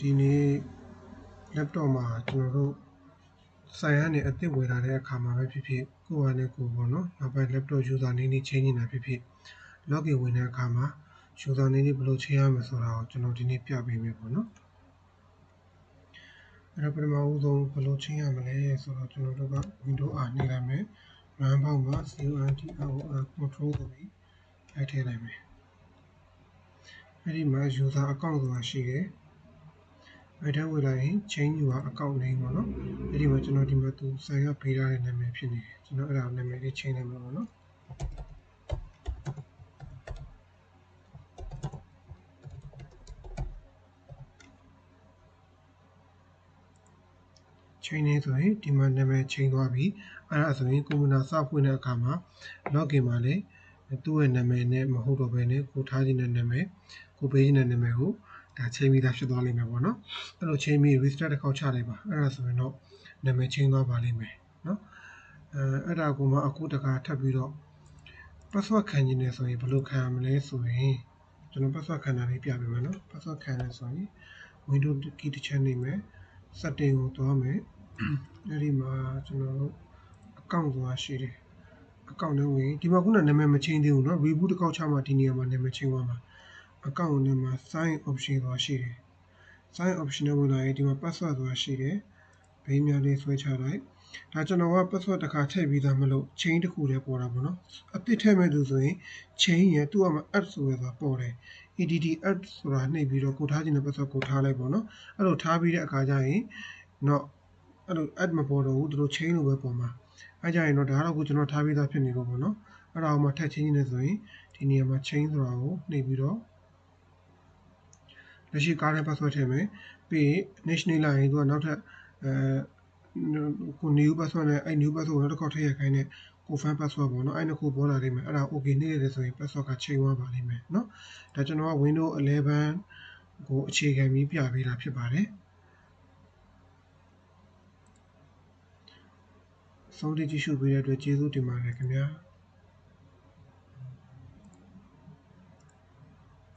ဒီနေ့ laptop မှာကျွန်တော်တို့ဆိုင်ကနေအသစ်ဝယ်လာတဲ့အခါမှာပဲဖြစ်ဖြစ်ကိုယ့်ဟာနဲ့ကိုယ်ပေါ့နော်နောက်ပိုင်း laptop user name တွေ change နေတာဖြစ်ဖြစ် login ဝင်တဲ့အခါမှာ user name တွေဘယ်လို change ရမလဲဆိုတာကိုကျွန်တော်ဒီနေ့ပြပေးမယ်ပေါ့နော်အဲ့တော့ပထမဦးဆုံးဘယ်လို change ရမလဲဆိုတော့ကျွန်တော်တို့က Windows R နှိပ်လိုက်မယ် run ဘောက်မှာ control ကိုပြီးလိုက်ထည့်လိုက်မယ်အဲ့ဒီမှာ user account ဆိုတာရှိတယ်အဲ့ဒါဝင်လာရင် change your account name ပေါ့နော်အဲ့ဒီမှာကျွန်တော်ဒီမှာသူဆိုင်ကပေးထားတဲ့နာမည်ဖြစ်နေတယ်ကျွန်တော်အဲ့ဒါနာမည်လေး change လိုက်မှာပေါ့နော်ချိန်နေဆိုရင်ဒီမှာနာမည်ချိန်သွားပြီအဲ့ဒါဆိုရင်ကွန်ပျူတာစဖွင့်တဲ့အခါမှာ login မှာလည်းသူ့ရဲ့နာမည်နဲ့မဟုတ်တော့ဘဲနဲ့ကိုထားခြင်းတဲ့နာမည်ကိုပေးခြင်းတဲ့နာမည်ကိုဒါချိန်ပြီးသားဖြစ်သွားလိမ့်မယ်ပေါ့နော်အဲ့လိုချိန်ပြီး restart တစ်ခေါက်ချလိုက်ပါအဲ့ဒါဆိုရင်တော့နာမည်ချိန်သွားပါလိမ့်မယ်နော်အဲ့ဒါကိုမှအခုတခါထပ်ပြီးတော့ password ခံခြင်းနဲ့ဆိုရင်ဘယ်လိုခံရမလဲဆိုရင်ကျွန်တော် password ခံတာလေးပြပေးမယ်နော် password ခံရဆိုရင် Windows key တစ်ချက်နှိပ်မယ် setting ကိုသွားမယ်အဲ့ဒီမှာကျွန်တော်တို့ account ဆိုတာရှိတယ် account နဲ့ဝင်ဒီမှာခုနနာမည်မချိန်သေးဘူးเนาะ reboot တစ်ခေါက်ချမှဒီနေရာမှာနာမည်ချိန်သွားမှာ account နဲ့မှာ sign option ဆိုတာရှိတယ် sign option နဲ့ဝင်လာရင်ဒီမှာ password ဆိုတာရှိတယ်ဘိန်းများလေးဆွဲချလိုက်ဒါကျွန်တော်က password တစ်ခါထည့်ပြီးသားမလို့ chain တစ်ခုတည်းပေါ်တာပေါ့နော်အသစ်ထည့်မဲ့သူဆိုရင် chain ရသူ့အမှာ add ဆိုတာပေါ်တယ် add add ဆိုတာနှိပ်ပြီးတော့ကိုထားခြင်းတဲ့ password ကိုထားလိုက်ပေါ့နော်အဲ့လိုထားပြီးတဲ့အခါကျရင်တော့အဲ့လို add မပေါ်တော့ဘူးသူတို့ chain လို့ပဲပေါ်မှာအဲ့ကြရင်တော့ဒါတော့ကိုကျွန်တော်ထားပြီးသားဖြစ်နေလို့ပေါ့နော်အဲ့ဒါအောင်မှထပ် change နေဆိုရင်ဒီနေရာမှာ chain ဆိုတာကိုနှိပ်ပြီးတော့လက်ရှိကားတဲ့ password ထည့်မယ်ပြီးရင် next နှိပ်လိုက်ရင်သူကနောက်ထပ်ကို new password နဲ့အဲ့ new password ကိုနောက်တစ်ခေါက်ထည့်ရခိုင်းတဲ့ confirm password ပေါ့နော်အဲ့နှစ်ခုပေါ်လာလိမ့်မယ်အဲ့ဒါ okay နှိပ်ရတယ်ဆိုရင် password က change သွားပါလိမ့်မယ်เนาะဒါကျွန်တော်က Windows 11ကိုအခြေခံပြီးပြပေးတာဖြစ်ပါတယ်ဆုံးဖြတ်ကြည့်ရှုပေးတဲ့အတွက်ကျေးဇူးတင်ပါတယ်ခင်ဗျာ